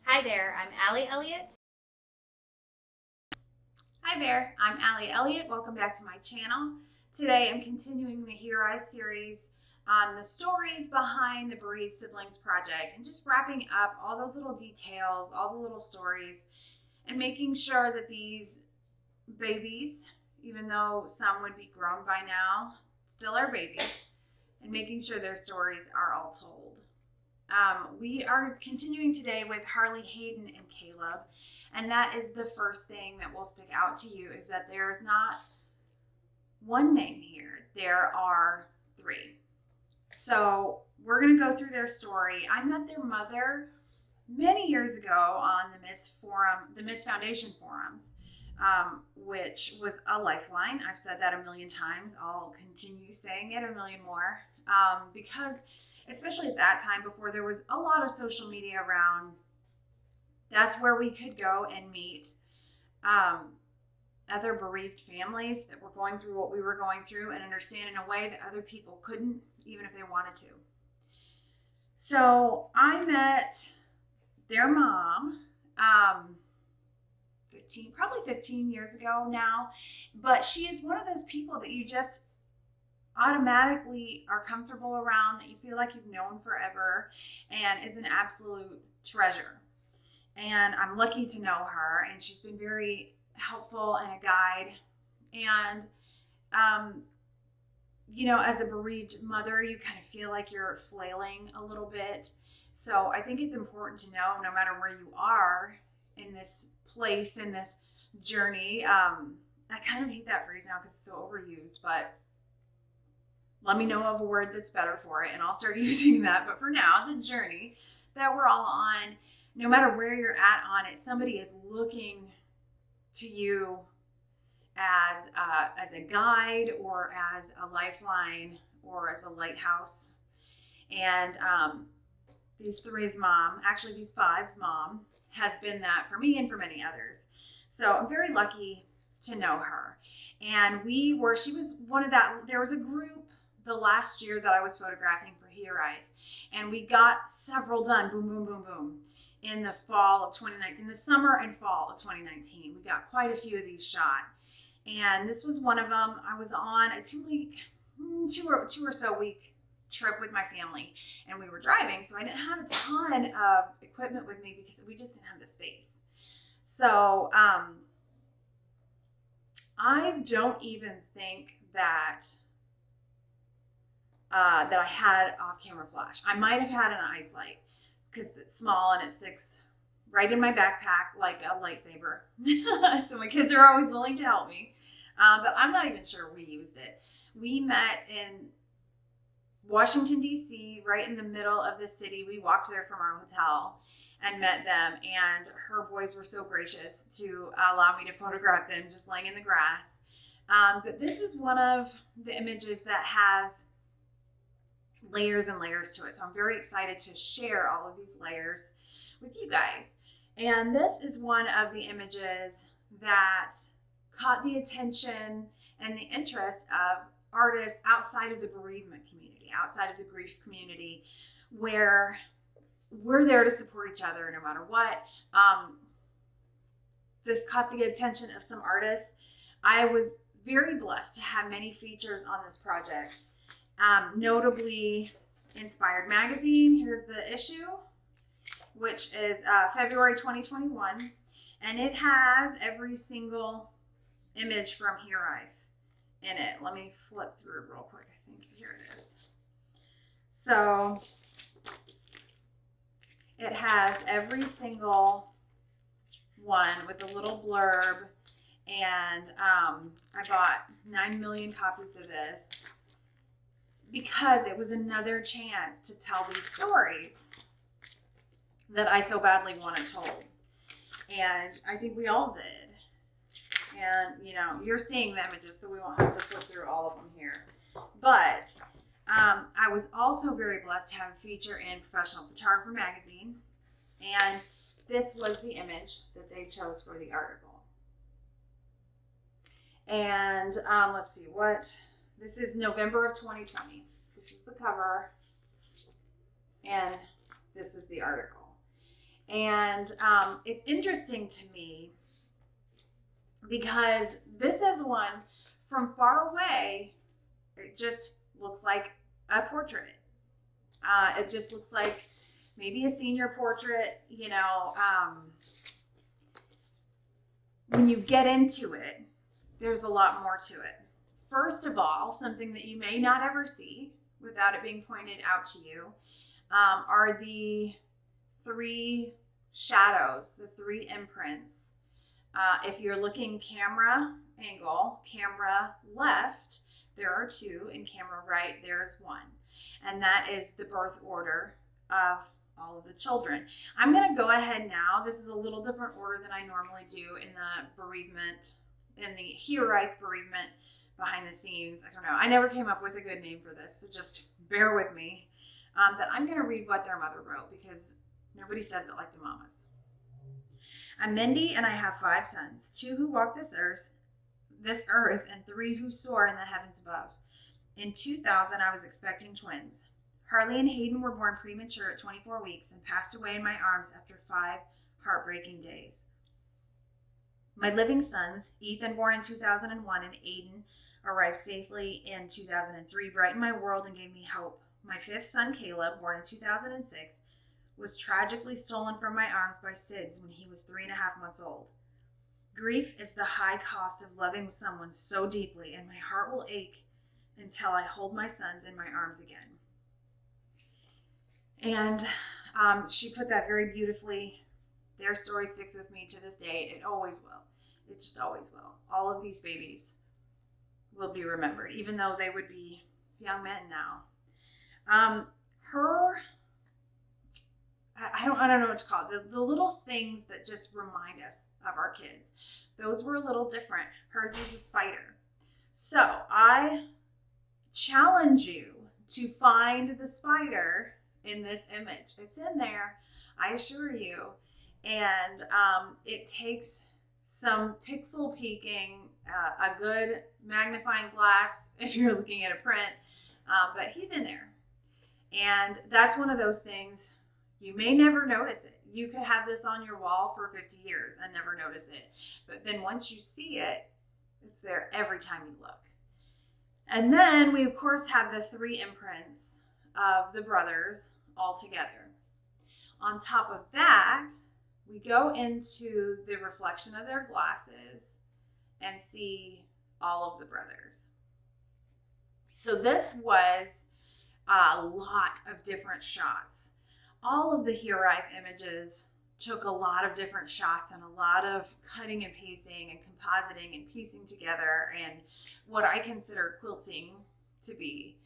Hi there, I'm Aly Elliott. Hi there, I'm Aly Elliott. Welcome back to my channel. Today I'm continuing the Hiraeth series on the stories behind the Bereaved Siblings project and just wrapping up all those little details, all the little stories, and making sure that these babies, even though some would be grown by now, still are babies, and making sure their stories are all told. We are continuing today with Harley Hayden and Caleb, and that is the first thing that will stick out to you, is that there's not one name here. There are three. So we're going to go through their story. I met their mother many years ago on the Miss Foundation forums, which was a lifeline. I've said that a million times. I'll continue saying it a million more, because especially at that time, before there was a lot of social media around, that's where we could go and meet other bereaved families that were going through what we were going through and understand in a way that other people couldn't, even if they wanted to. So I met their mom probably 15 years ago now, but she is one of those people that you just automatically are comfortable around, that you feel like you've known forever, and is an absolute treasure. And I'm lucky to know her, and she's been very helpful and a guide. And as a bereaved mother, you kind of feel like you're flailing a little bit. So I think it's important to know, no matter where you are in this place, in this journey, I kind of hate that phrase now because it's so overused, but let me know of a word that's better for it, and I'll start using that. But for now, the journey that we're all on, no matter where you're at on it, somebody is looking to you as a guide, or as a lifeline, or as a lighthouse. And these five's mom has been that for me and for many others. So I'm very lucky to know her. And she was one of that, there was a group the last year that I was photographing for Hiraeth, and we got several done, boom, boom, boom, boom, in the fall of 2019, the summer and fall of 2019. We got quite a few of these shot, and this was one of them. I was on a two or so week trip with my family, and we were driving, so I didn't have a ton of equipment with me because we just didn't have the space. So I don't even think that I had off-camera flash. I might have had an ice light because it's small and it sticks right in my backpack like a lightsaber. So my kids are always willing to help me, but I'm not even sure we used it. We met in Washington, D.C., right in the middle of the city. We walked there from our hotel and met them, and her boys were so gracious to allow me to photograph them just laying in the grass. But this is one of the images that has layers and layers to it. So I'm very excited to share all of these layers with you guys. And this is one of the images that caught the attention and the interest of artists outside of the bereavement community, outside of the grief community, where we're there to support each other no matter what. This caught the attention of some artists. I was very blessed to have many features on this project. Notably, Inspired Magazine, here's the issue, which is February 2021, and it has every single image from Hiraeth in it. Let me flip through it real quick. I think here it is. So it has every single one with a little blurb, and I bought 9 million copies of this because it was another chance to tell these stories that I so badly wanted told. And I think we all did. And, you're seeing the images, so we won't have to flip through all of them here. But I was also very blessed to have a feature in Professional Photographer magazine. And this was the image that they chose for the article. And let's see, this is November of 2020. This is the cover, and this is the article. And it's interesting to me because this is one from far away. It just looks like a portrait. It just looks like maybe a senior portrait, you know. When you get into it, there's a lot more to it. First of all, something that you may not ever see without it being pointed out to you are the 3 shadows, the 3 imprints. If you're looking camera angle, camera left, there are 2, and camera right, there's 1. And that is the birth order of all of the children. I'm going to go ahead now. This is a little different order than I normally do in the bereavement, in the Hiraeth bereavement behind the scenes. I don't know. I never came up with a good name for this, so just bear with me. That I'm going to read what their mother wrote because nobody says it like the mamas. I'm Mindy, and I have 5 sons, 2 who walk this earth, and 3 who soar in the heavens above. In 2000, I was expecting twins. Harley and Hayden were born premature at 24 weeks and passed away in my arms after 5 heartbreaking days. My living sons, Ethan, born in 2001, and Aiden, arrived safely in 2003, brightened my world and gave me hope. My 5th son, Caleb, born in 2006, was tragically stolen from my arms by SIDS when he was 3.5 months old. Grief is the high cost of loving someone so deeply, and my heart will ache until I hold my sons in my arms again. And she put that very beautifully. Their story sticks with me to this day. It always will. It just always will. All of these babies will be remembered, even though they would be young men now. I don't know what to call it. The little things that just remind us of our kids. Those were a little different. Hers was a spider. So I challenge you to find the spider in this image. It's in there, I assure you. And it takes some pixel peeking, a good magnifying glass if you're looking at a print, but he's in there. And that's one of those things, you may never notice it. You could have this on your wall for 50 years and never notice it. But then once you see it, it's there every time you look. And then we, of course, have the 3 imprints of the brothers all together. On top of that, we go into the reflection of their glasses and see all of the brothers. So this was a lot of different shots. All of the Hiraeth images took a lot of different shots and a lot of cutting and pasting and compositing and piecing together and what I consider quilting to be.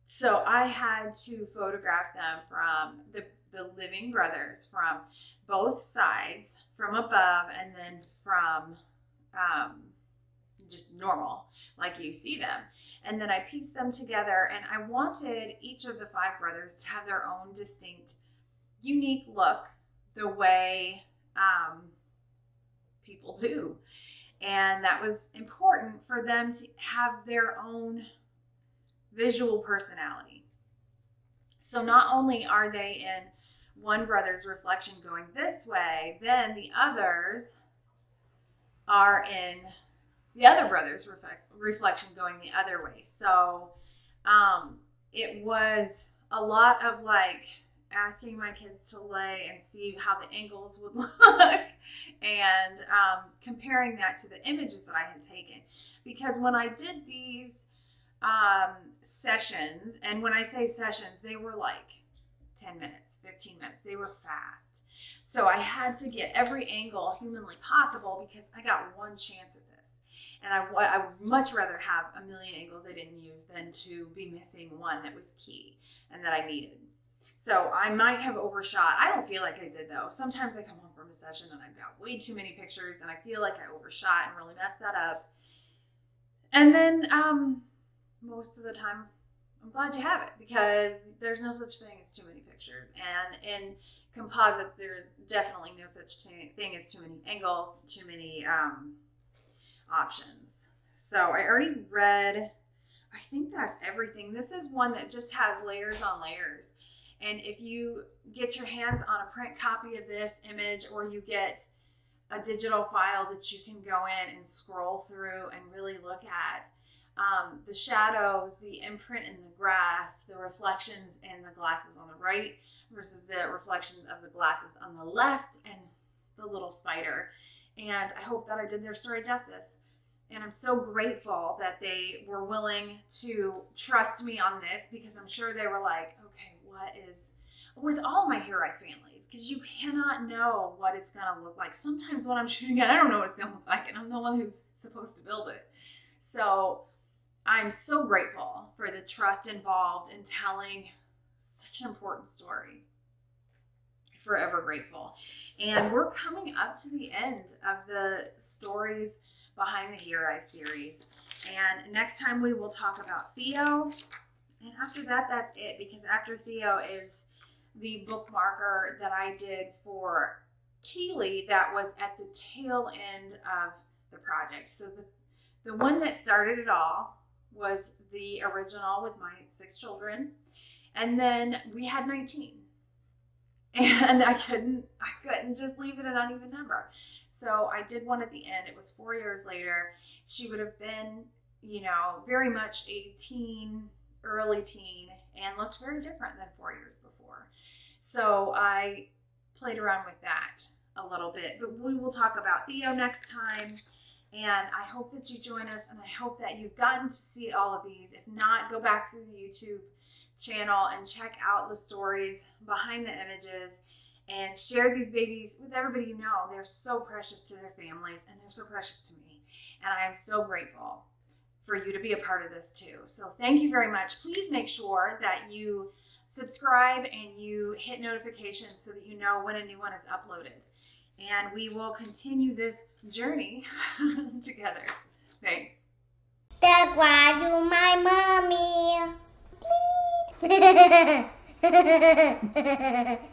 So I had to photograph them from the living brothers from both sides, from above and then from just normal, like you see them. And then I pieced them together, and I wanted each of the 5 brothers to have their own distinct, unique look, the way people do. And that was important for them to have their own visual personality. So not only are they in one brother's reflection going this way, then the others are in the other brother's reflection going the other way. So it was a lot of like asking my kids to lay and see how the angles would look and comparing that to the images that I had taken. Because when I did these sessions, and when I say sessions, they were like 10 minutes, 15 minutes. They were fast. So I had to get every angle humanly possible because I got one chance at this. And I would much rather have a million angles I didn't use than to be missing one that was key and that I needed. So I might have overshot. I don't feel like I did, though. Sometimes I come home from a session and I've got way too many pictures and I feel like I overshot and really messed that up. And then most of the time, I'm glad you have it because there's no such thing as too many pictures. And in composites, there's definitely no such thing as too many angles, too many options. So I already read, I think that's everything. This is one that just has layers on layers. And if you get your hands on a print copy of this image, or you get a digital file that you can go in and scroll through and really look at, the shadows, the imprint in the grass, the reflections in the glasses on the right versus the reflections of the glasses on the left, and the little spider. And I hope that I did their story justice. And I'm so grateful that they were willing to trust me on this, because I'm sure they were like, okay, what is, with all my Hiraeth families, because you cannot know what it's going to look like. Sometimes when I'm shooting it, I don't know what it's going to look like, and I'm the one who's supposed to build it. So I'm so grateful for the trust involved in telling such an important story. Forever grateful. And we're coming up to the end of the stories behind the Hiraeth series. And next time we will talk about Theo. And after that, that's it, because after Theo is the bookmarker that I did for Keely that was at the tail end of the project. So the one that started it all was the original with my 6 children. And then we had 19. And I couldn't just leave it an uneven number. So I did one at the end. It was 4 years later. She would have been, very much a teen, early teen, and looked very different than 4 years before. So I played around with that a little bit. But we will talk about Theo next time. And I hope that you join us, and I hope that you've gotten to see all of these. If not, go back through the YouTube channel and check out the stories behind the images, and share these babies with everybody you know. They're so precious to their families, and they're so precious to me. And I am so grateful for you to be a part of this too. So thank you very much. Please make sure that you subscribe and you hit notifications so that you know when a new one is uploaded. And we will continue this journey together. Thanks. That's why I do my mommy. Please.